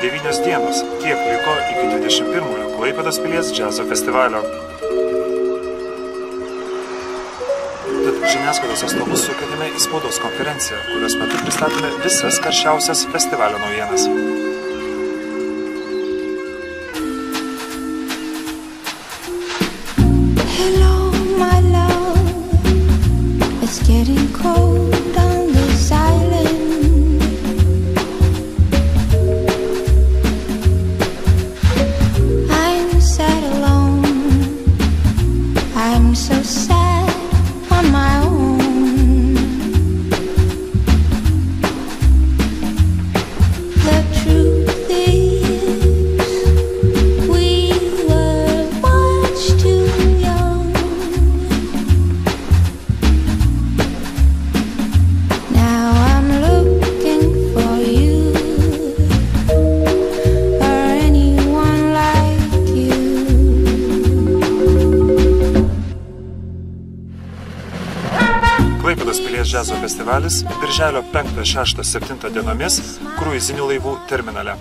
9 dienos, tiek liko iki 21-ojo Klaipėdos pilies džiazo festivalio. Tad žiniasklaidos atstovus sukvietėme į spaudos konferenciją, kurios metu pristatėme visas karščiausias festivalio naujienas. Hello, my love, it's getting cold on this island. I'm sad alone, I'm so sad on my own. The truth is, we were much too young. Now I'm looking for you, or anyone like you. Klaipėdos pilies džiazo festivalis birželio 5, 6, 7 dienomis kruizinių laivų terminale.